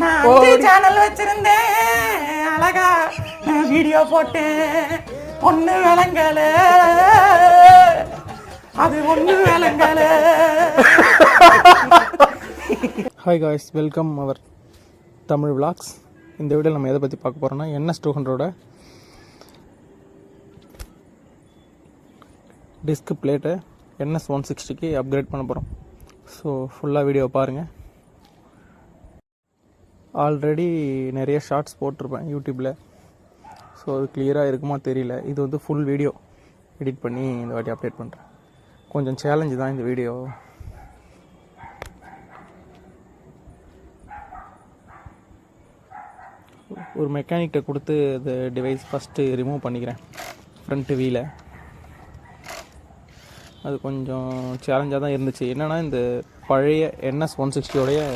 நான் சேனல் வச்சிருந்தேன், அழகா வீடியோ போட்டேன், ஒண்ணு விளங்கல, அது ஒண்ணு விளங்கல. ஹாய் காய்ஸ், வெல்கம் அவர் தமிழ் விளாக்ஸ். இந்த வீடியோவில் நம்ம எதை பற்றி பார்க்க போகிறோம்னா NS200 டிஸ்க் பிளேட்டை NS160க்கு அப்கிரேட் பண்ண போகிறோம். ஸோ ஃபுல்லாக வீடியோ பாருங்கள். ஆல்ரெடி நிறைய ஷார்ட்ஸ் போட்டிருப்பேன் யூடியூப்பில். ஸோ அது கிளியராக இருக்குமா தெரியல. இது வந்து ஃபுல் வீடியோ எடிட் பண்ணி இந்த வாட்டி அப்டேட் பண்ணுறேன். கொஞ்சம் சேலஞ்சு தான் இந்த வீடியோ. ஒரு மெக்கானிக்கிட்ட கொடுத்து அந்த டிவைஸ் ஃபஸ்ட்டு ரிமூவ் பண்ணிக்கிறேன், ஃப்ரண்ட்டு வீலை. அது கொஞ்சம் சேலஞ்சாக தான் இருந்துச்சு. என்னென்னா இந்த பழைய NS160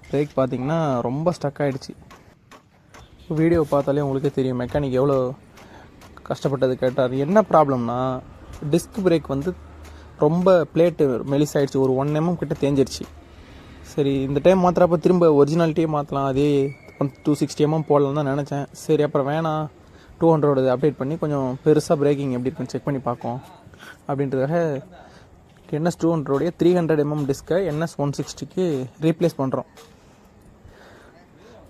பிரேக் பார்த்திங்கன்னா ரொம்ப ஸ்டக் ஆகிடுச்சு. வீடியோ பார்த்தாலே உங்களுக்கே தெரியும் மெக்கானிக் எவ்வளோ கஷ்டப்பட்டது. கேட்டார் என்ன ப்ராப்ளம்னா, டிஸ்க் பிரேக் வந்து ரொம்ப பிளேட்டு மெலிசாயிடுச்சு, ஒரு 1 mm கிட்ட தேஞ்சிருச்சு. சரி, இந்த டைம் மாத்திரப்போ திரும்ப ஒரிஜினாலிட்டியே மாற்றலாம், அதே 260 mm போடலாம் தான் நினச்சேன். சரி, அப்புறம் வேணாம், 200 அப்டேட் பண்ணி கொஞ்சம் பெருசாக பிரேக்கிங் எப்படி இருக்குன்னு செக் பண்ணி பார்ப்போம் அப்படின்றதுக்காக NS200 300 mm டிஸ்கை NS160க்கு ரீப்ளேஸ் பண்ணுறோம்.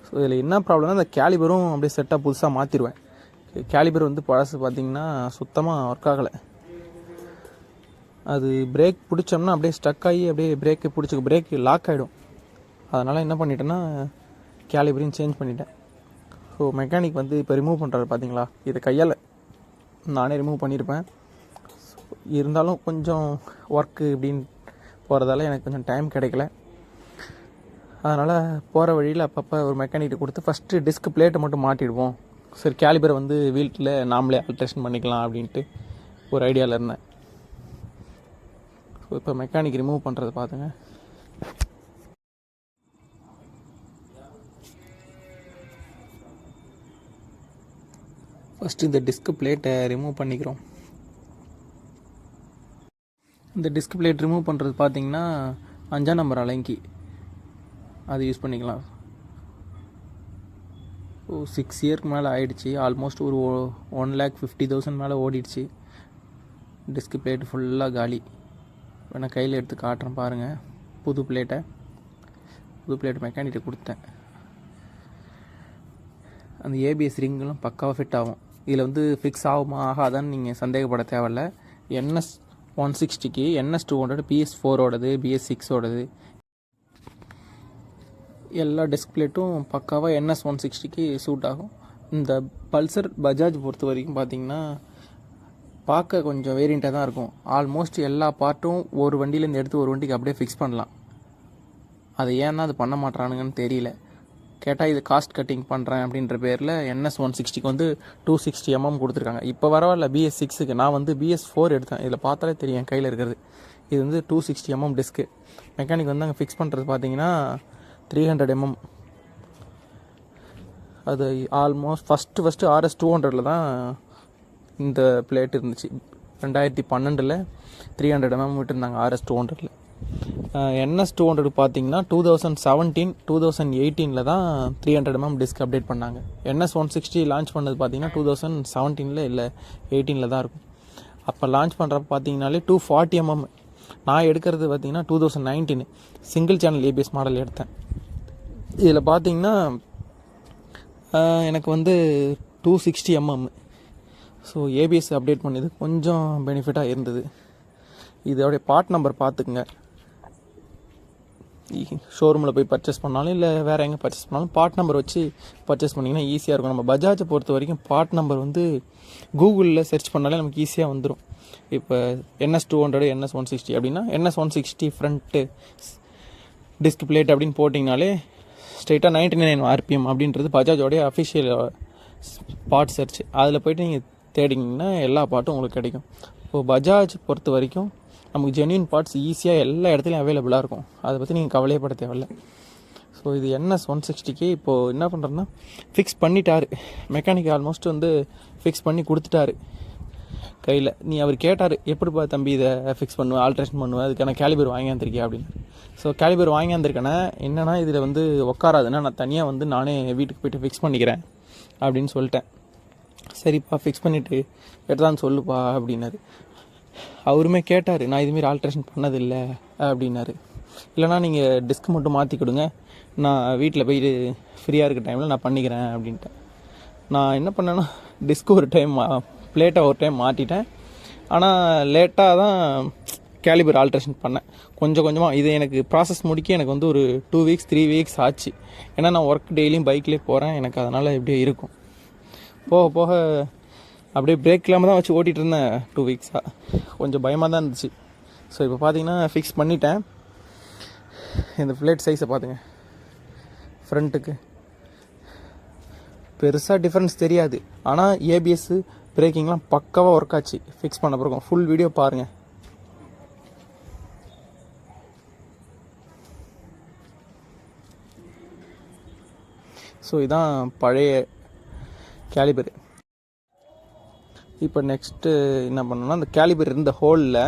ஸோ இதில் என்ன ப்ராப்ளம்னா, இந்த கேலிபரும் அப்படியே செட்டாக புதுசாக மாற்றிடுவேன். கேலிபர் வந்து பழசு பார்த்திங்கன்னா சுத்தமாக ஒர்க் ஆகலை. அது பிரேக் பிடிச்சோம்னா அப்படியே ஸ்டக் ஆகி அப்படியே பிரேக் லாக் ஆகிடும். அதனால் என்ன பண்ணிட்டேன்னா கேலிபரையும் சேஞ்ச் பண்ணிட்டேன். ஸோ மெக்கானிக் வந்து இப்போ ரிமூவ் பண்ணுறாரு பார்த்தீங்களா, இதை கையால் நானே ரிமூவ் பண்ணியிருப்பேன். இருந்தாலும் கொஞ்சம் ஒர்க்கு இப்படின்னு போகிறதால எனக்கு கொஞ்சம் டைம் கிடைக்கல. அதனால் போகிற வழியில் அப்பப்போ ஒரு மெக்கானிக்கிட்ட கொடுத்து ஃபஸ்ட்டு டிஸ்க் பிளேட்டை மட்டும் மாட்டிடுவோம். சரி, கேலிபரை வந்து வீட்டில் நாமளே ஆல்ட்ரேஷன் பண்ணிக்கலாம் அப்படின்ட்டு ஒரு ஐடியாவில் இருந்தேன். ஸோ இப்போ மெக்கானிக் ரிமூவ் பண்ணுறது பார்த்துங்க. ஃபஸ்ட்டு இந்த டிஸ்க் பிளேட்டை ரிமூவ் பண்ணிக்கிறோம். இந்த டிஸ்க் பிளேட் ரிமூவ் பண்ணுறது பார்த்திங்கன்னா 5ஆம் நம்பர் அலங்கி அது யூஸ் பண்ணிக்கலாம். 6 இயர்க்கு மேலே ஆகிடுச்சு. ஆல்மோஸ்ட் ஒரு 1,50,000 மேலே ஓடிடுச்சு. டிஸ்க் பிளேட் ஃபுல்லாக காலி. நான் கையில் எடுத்து காட்டுறேன் பாருங்கள். புது பிளேட் மெக்கானிக்கிட்ட கொடுத்தேன். அந்த ABS ரிங்கெல்லாம் பக்காவாக ஃபிட் ஆகும். இதில் வந்து ஃபிக்ஸ் ஆகுமா ஆகாதான்னு நீங்கள் சந்தேகப்பட தேவையில்ல. NS160க்கு NS200 BS4 BS6 எல்லா டிஸ்க் பிளேட்டும் பக்காவாக NS160க்கு சூட் ஆகும். இந்த பல்சர் பஜாஜ் பொறுத்த வரைக்கும் பார்த்திங்கன்னா பார்க்க கொஞ்சம் வேரியண்ட்டாக தான் இருக்கும். ஆல்மோஸ்ட் எல்லா பார்ட்டும் ஒரு வண்டியிலேருந்து எடுத்து ஒரு வண்டிக்கு அப்படியே ஃபிக்ஸ் பண்ணலாம். அது ஏன்னா அது பண்ண மாட்டானுங்கன்னு தெரியல. கேட்டால் இது காஸ்ட் கட்டிங் பண்ணுறேன் அப்படின்ற பேரில் NS160க்கு வந்து 260 mm கொடுத்துருக்காங்க. இப்போ வரவில்ல BS6க்கு. நான் வந்து BS4 எடுத்தேன். இதில் பார்த்தாலே தெரியும் என் கையில் இருக்கிறது. இது வந்து 260 mm டிஸ்க்கு. மெக்கானிக் வந்து அங்கே ஃபிக்ஸ் பண்ணுறது பார்த்தீங்கன்னா 300 mm. அது ஆல்மோஸ்ட் ஃபஸ்ட்டு RS200 தான் இந்த பிளேட் இருந்துச்சு. 2012 300 mm விட்டுருந்தாங்க RS200. NS200 பார்த்தீங்கன்னா 2017-2018 தான் 300 mm டிஸ்க் அப்டேட் பண்ணாங்க. NS160 லான்ச் பண்ணது பார்த்தீங்கன்னா 2017 இல்லை 18 தான் இருக்கும். அப்போ லான்ச் பண்ணுறப்ப பார்த்தீங்கன்னாலே 240 mm. நான் எடுக்கிறது பார்த்தீங்கன்னா 2019 சிங்கிள் சேனல் ABS மாடல் எடுத்தேன். இதில் பார்த்தீங்கன்னா எனக்கு வந்து 260 mm. ஸோ ABS அப்டேட் பண்ணது கொஞ்சம் பெனிஃபிட்டாக இருந்தது. இதோடைய பார்ட் நம்பர் பார்த்துக்குங்க. ஷோரூமில் போய் பர்ச்சேஸ் பண்ணாலும் இல்லை வேறு எங்கே பர்ச்சேஸ் பண்ணாலும் பார்ட் நம்பர் வச்சு பர்ச்சேஸ் பண்ணிங்கன்னா ஈஸியாக இருக்கும். நம்ம பஜாஜை பொறுத்த வரைக்கும் பார்ட் நம்பர் வந்து கூகுளில் சர்ச் பண்ணாலே நமக்கு ஈஸியாக வந்துடும். இப்போ NS200 NS160 அப்படின்னா NS160 ஃப்ரண்ட்டு டிஸ்க் பிளேட் அப்படின்னு போட்டிங்கனாலே ஸ்ட்ரெயிட்டாக 99 RPM அப்படின்றது பஜாஜோடைய அஃபிஷியல் பார்ட் சர்ச். அதில் போய்ட்டு நீங்கள் தேடிங்கன்னா எல்லா பார்ட்டும் உங்களுக்கு கிடைக்கும். இப்போது பஜாஜ் பொறுத்த வரைக்கும் நமக்கு ஜென்யூன் பார்ட்ஸ் ஈஸியாக எல்லா இடத்துலையும் அவைலபிளாக இருக்கும். அதை பற்றி நீங்கள் கவலையப்பட தேவையில்லை. ஸோ இது NS160க்கு இப்போது என்ன பண்ணுறேன்னா ஃபிக்ஸ் பண்ணிட்டார் மெக்கானிக். ஆல்மோஸ்ட் வந்து ஃபிக்ஸ் பண்ணி கொடுத்துட்டாரு. கையில். அவர் கேட்டார், எப்படிப்பா தம்பி இதை ஃபிக்ஸ் பண்ணுவேன், ஆல்ட்ரேஷன் பண்ணுவேன், அதுக்கான கேலிபர் வாங்கி வந்திருக்கியா அப்படின்னு. ஸோ கேலிபர் வாங்கி வந்திருக்கேன்னா என்னென்னா இதில் வந்து உட்காராதுன்னா நான் தனியாக வந்து நானே வீட்டுக்கு போய்ட்டு ஃபிக்ஸ் பண்ணிக்கிறேன் அப்படின்னு சொல்லிட்டேன். சரிப்பா ஃபிக்ஸ் பண்ணிவிட்டு எடுத்தான்னு சொல்லுப்பா அப்படின்னாரு. அவருமே கேட்டார், நான் இதுமாரி ஆல்ட்ரேஷன் பண்ணதில்லை அப்படின்னாரு. இல்லைனா நீங்கள் டிஸ்க் மட்டும் மாற்றி கொடுங்க, நான் வீட்டில் போயிட்டு ஃப்ரீயாக இருக்க டைமில் நான் பண்ணிக்கிறேன் அப்படின்ட்டேன். நான் என்ன பண்ணேன்னா டிஸ்க் ஒரு டைம் பிளேட்டை ஒரு டைம் மாட்டிட்டேன். ஆனால் லேட்டாக தான் கேலிபர் ஆல்ட்ரேஷன் பண்ணேன் கொஞ்சம் கொஞ்சமாக. இது எனக்கு ப்ராசஸ் முடிக்க எனக்கு வந்து ஒரு 2 வீக்ஸ் 3 வீக்ஸ் ஆச்சு. ஏன்னா நான் ஒர்க் டெய்லியும் பைக்லேயே போகிறேன், எனக்கு அதனால் எப்படியோ இருக்கும். போக போக அப்படியே பிரேக் இல்லாமல் தான் வச்சு ஓட்டிகிட்டு இருந்தேன் 2 வீக்ஸாக. கொஞ்சம் பயமாக தான் இருந்துச்சு. ஸோ இப்போ பார்த்தீங்கன்னா ஃபிக்ஸ் பண்ணிட்டேன். இந்த பிளேட் சைஸை பார்த்துங்க, ஃப்ரண்ட்டுக்கு பெருசாக டிஃப்ரென்ஸ் தெரியாது. ஆனால் ஏபிஎஸ்ஸு பிரேக்கிங்லாம் பக்காவாக ஒர்க் ஆச்சு. ஃபிக்ஸ் பண்ண பிறகும் ஃபுல் வீடியோ பாருங்கள். ஸோ இதான் பழைய கேலிபர். இப்போ நெக்ஸ்ட்டு என்ன பண்ணணும்னா அந்த கேலிபர் இருந்த ஹோலில்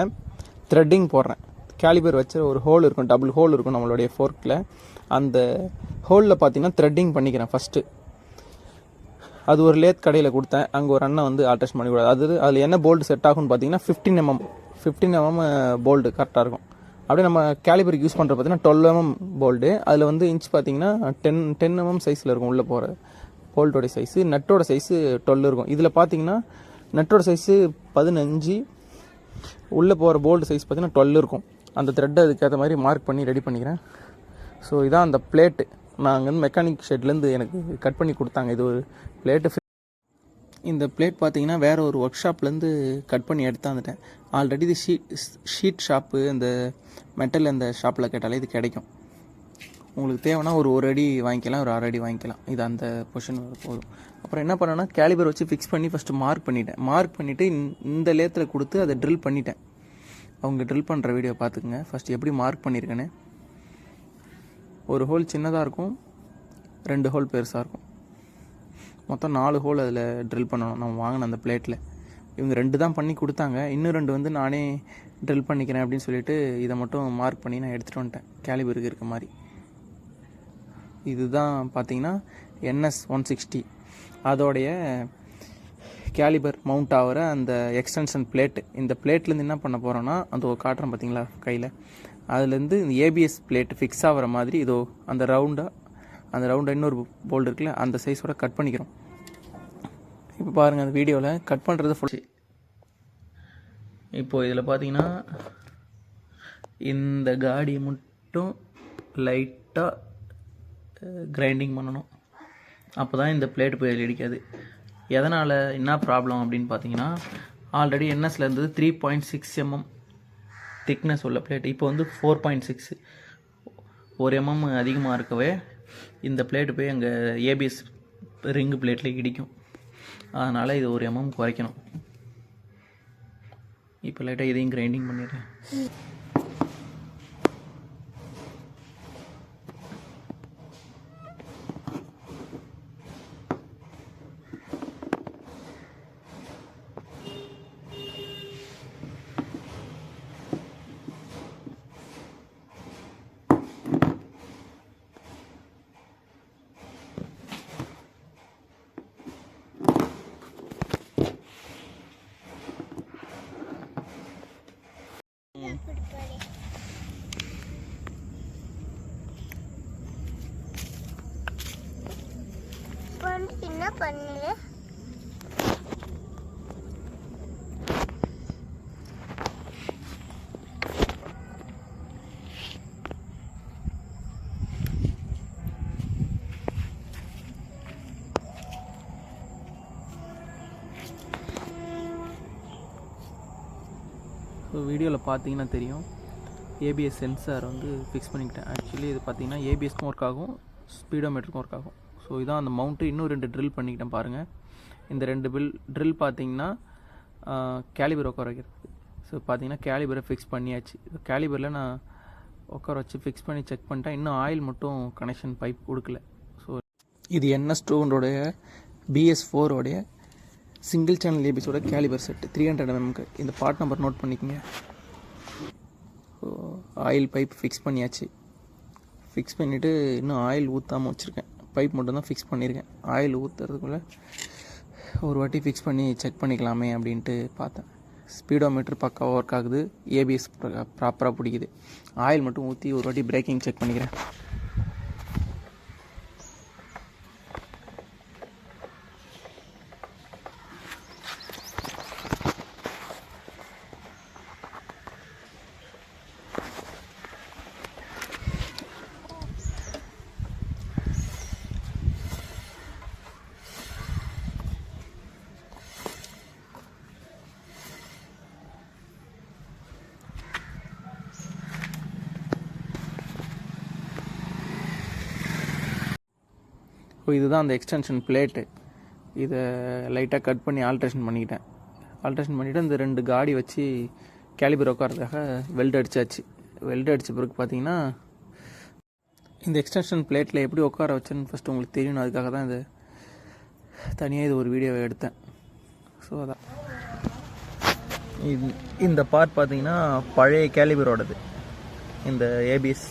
த்ரெட்டிங் போடுறேன். கேலிபர் வச்ச ஒரு ஹோல் இருக்கும், டபுள் ஹோல் இருக்கும் நம்மளுடைய ஃபோர்க்கில். அந்த ஹோலில் பார்த்தீங்கன்னா த்ரெட்டிங் பண்ணிக்கிறேன் ஃபஸ்ட்டு. அது ஒரு லேத் கடையில் கொடுத்தேன். அங்கே ஒரு அண்ணன் வந்து ஆல்ட்ரேஷன் பண்ணி கொடுத்தாரு. அதில் என்ன போல்டு செட் ஆகும்னு பார்த்தீங்கன்னா 15 mm போல்டு கரெக்டாக இருக்கும். அப்படியே நம்ம கேலிபருக்கு யூஸ் பண்ணுறது பார்த்தீங்கன்னா 12 mm போல்டு. அதில் வந்து இன்ச் பார்த்தீங்கன்னா 10 mm சைஸில் இருக்கும் உள்ளே போகிற போல்ட்டோட சைஸு. நட்டோட சைஸு 12 இருக்கும். இதில் பார்த்தீங்கன்னா நட்டோட சைஸு 15, உள்ளே போகிற போல்டு சைஸ் பார்த்தீங்கன்னா 12 இருக்கும். அந்த த்ரெட்டை அதுக்கேற்ற மாதிரி மார்க் பண்ணி ரெடி பண்ணிக்கிறேன். ஸோ இதான் அந்த பிளேட்டு. நான் அங்கேருந்து மெக்கானிக் ஷெட்லேருந்து எனக்கு கட் பண்ணி கொடுத்தாங்க. இது ஒரு பிளேட்டு. இந்த பிளேட் பார்த்தீங்கன்னா வேறு ஒரு ஒர்க் ஷாப்லேருந்து கட் பண்ணி எடுத்தாந்துட்டேன். ஆல்ரெடி இது ஷீட் ஷாப்பு, இந்த மெட்டல் அந்த ஷாப்பில் கேட்டாலே இது கிடைக்கும். உங்களுக்கு தேவைன்னா ஒரு அடி வாங்கிக்கலாம், ஒரு 6 அடி வாங்கிக்கலாம். இது அந்த பொசிஷன் போதும். அப்புறம் என்ன பண்ணேன்னா கேலிபர் வச்சு ஃபிக்ஸ் பண்ணி ஃபஸ்ட்டு மார்க் பண்ணிவிட்டு இந்த லேத்தில் கொடுத்து அதை ட்ரில் பண்ணிட்டேன். அவங்க ட்ரில் பண்ணுற வீடியோ பார்த்துக்குங்க. ஃபஸ்ட்டு எப்படி மார்க் பண்ணியிருக்கேன்னு. ஒரு ஹோல் சின்னதாக இருக்கும், 2 ஹோல் பெருசாக இருக்கும். மொத்தம் 4 ஹோல் அதில் ட்ரில் பண்ணணும் நம்ம வாங்கின அந்த பிளேட்டில். இவங்க 2 தான் பண்ணி கொடுத்தாங்க, இன்னும் 2 வந்து நானே ட்ரில் பண்ணிக்கிறேன் அப்படின்னு சொல்லிட்டு இதை மட்டும் மார்க் பண்ணி நான் எடுத்துகிட்டு வந்துட்டேன் கேலிபருக்கு இருக்க மாதிரி. இதுதான் பார்த்தீங்கன்னா NS 160 அதோடைய கேலிபர் மவுண்ட் ஆகிற அந்த எக்ஸ்டென்ஷன் பிளேட்டு. இந்த பிளேட்லேருந்து என்ன பண்ண போகிறோன்னா அந்த காட்டுறோம் பார்த்தீங்களா கையில், அதுலேருந்து இந்த ஏபிஎஸ் பிளேட்டு ஃபிக்ஸ் ஆகிற மாதிரி இதோ அந்த ரவுண்டாக இன்னொரு போல்டு இருக்குல்ல, அந்த சைஸோட கட் பண்ணிக்கிறோம். இப்போ பாருங்கள் அந்த வீடியோவில் கட் பண்ணுறது ஃபுல். இப்போது இதில் பார்த்தீங்கன்னா இந்த காடியை மட்டும் லைட்டாக கிரைண்டிங் பண்ணணும். அப்போ தான் இந்த பிளேட்டு போய் இடிக்காது. எதனால் என்ன ப்ராப்ளம் அப்படின்னு பார்த்தீங்கன்னா, ஆல்ரெடி என்எஸ்ல இருந்தது 3.6 mm திக்னஸ் உள்ள பிளேட். இப்போ வந்து 4.6, 1 mm அதிகமாக இருக்கவே இந்த பிளேட்டு போய் அங்கே ஏபிஎஸ் ரிங்கு பிளேட்டில் இடிக்கும். அதனால் இது 1 mm குறைக்கணும். இப்போ லைட்டாக இதையும் கிரைண்டிங் பண்ணிடுறேன். என்ன பண்ணு ஸோ வீடியோவில் பார்த்தீங்கன்னா தெரியும், ஏபிஎஸ் சென்சார் வந்து ஃபிக்ஸ் பண்ணிக்கிட்டேன். ஆக்சுவலி இது பார்த்தீங்கன்னா ஏபிஎஸ்க்கும் ஒர்க் ஆகும், ஸ்பீடோமீட்டருக்கும் ஒர்க் ஆகும். ஸோ இதான் அந்த மவுண்ட்டு. இன்னும் 2 ட்ரில் பண்ணிக்கிட்டேன் பாருங்கள். இந்த 2 ட்ரில் பார்த்தீங்கன்னா கேலிபர் உட்கார வைக்கிறது. ஸோ பார்த்தீங்கன்னா கேலிபரை ஃபிக்ஸ் பண்ணியாச்சு. கேலிபரில் நான் உட்கார வச்சு ஃபிக்ஸ் பண்ணி செக் பண்ணிட்டேன். இன்னும் ஆயில் மட்டும் கனெக்ஷன் பைப் கொடுக்கல. ஸோ இது NS 200 BS4 உடைய சிங்கிள் சேனல் ஏபிஸோட கேலிபர் செட்டு 300 mm. இந்த பார்ட் நம்பர் நோட் பண்ணிக்கோங்க. ஆயில் பைப் ஃபிக்ஸ் பண்ணியாச்சு. ஃபிக்ஸ் பண்ணிவிட்டு இன்னும் ஆயில் ஊற்றாமல் வச்சுருக்கேன். பைப் மட்டும் தான் ஃபிக்ஸ் பண்ணியிருக்கேன். ஆயில் ஊற்றுறதுக்குள்ளே ஒரு வாட்டி ஃபிக்ஸ் பண்ணி செக் பண்ணிக்கலாமே அப்படின்ட்டு பார்த்தேன். ஸ்பீடோமீட்டர் பக்காவாக ஒர்க் ஆகுது. ஏபிஎஸ் ப்ராப்பராக பிடிக்குது. ஆயில் மட்டும் ஊற்றி ஒரு வாட்டி பிரேக்கிங் செக் பண்ணிக்கிறேன். இதுதான் அந்த எக்ஸ்டென்ஷன் பிளேட்டு. இதை லைட்டாக கட் பண்ணி ஆல்ட்ரேஷன் பண்ணிக்கிட்டேன். ஆல்ட்ரேஷன் பண்ணிவிட்டு இந்த 2 காடி வச்சு கேலிபர் உட்காரதுக்காக வெல்ட் அடித்தாச்சு. வெல்ட் அடித்த பிறகு பார்த்தீங்கன்னா இந்த எக்ஸ்டென்ஷன் பிளேட்டில் எப்படி உட்கார வச்சேன்னு ஃபஸ்ட்டு உங்களுக்கு தெரியணும். அதுக்காக தான் இது தனியாக இது ஒரு வீடியோவை எடுத்தேன். ஸோ அதான் இந்த பார்ட் பார்த்தீங்கன்னா பழைய கேலிபரோடது. இந்த ஏபிஎஸ்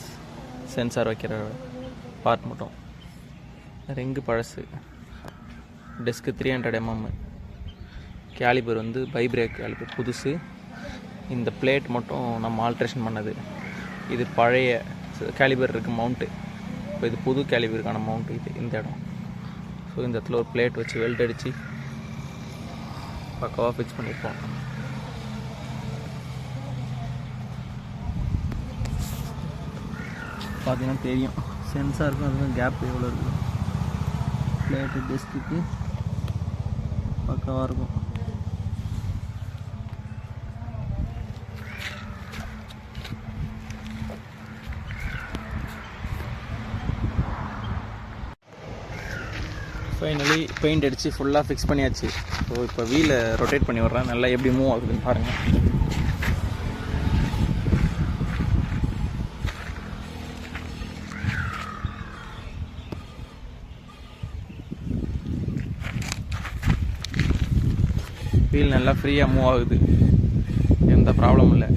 சென்சார் வைக்கிற பார்ட் மட்டும். ரிங்கு பழசு. டெஸ்க்கு 300 mm. கேலிபர் வந்து பைப்ரேக் கேலிபர் புதுசு. இந்த பிளேட் மட்டும் நம்ம ஆல்ட்ரேஷன் பண்ணது. இது பழைய கேலிபர் இருக்கு மவுண்ட்டு. இப்போ இது புது கேலிபருக்கான மவுண்ட்டு. இது இந்த இடம். ஸோ இந்த இடத்துல ஒரு பிளேட் வச்சு வெல்ட் அடித்து பக்காவாக ஃபிக்ஸ் பண்ணியிருப்போம். பார்த்தீங்கன்னா தெரியும் சென்சாருக்கும் அதுக்கும் கேப் எவ்வளோ இருக்குது. பிளேட்டு டெஸ்க்குக்கு பக்காவாக இருக்கும். ஃபைனலி பெயிண்ட் அடித்து ஃபுல்லாக ஃபிக்ஸ் பண்ணியாச்சு. ஸோ இப்போ வீலை ரொட்டேட் பண்ணி விட்றேன். நல்லா எப்படி மூவ் ஆகுதுன்னு பாருங்கள். வீல் நல்லா ஃப்ரீயாக மூவ் ஆகுது. எந்த ப்ராப்ளமும் இல்லை.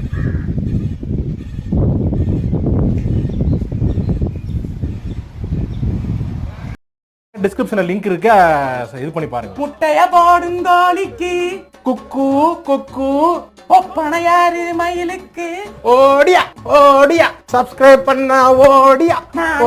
டிஸ்கிரிப்ஷனில் லிங்க் இருக்கு, இது பண்ணி பாருங்க. முட்டைய போடும் கோழிக்கு குக்கு குக்கு ஒப்பனையாரு மயிலுக்கு ஓடியா ஓடியா சப்ஸ்கிரைப் பண்ணா ஓடியா. நான்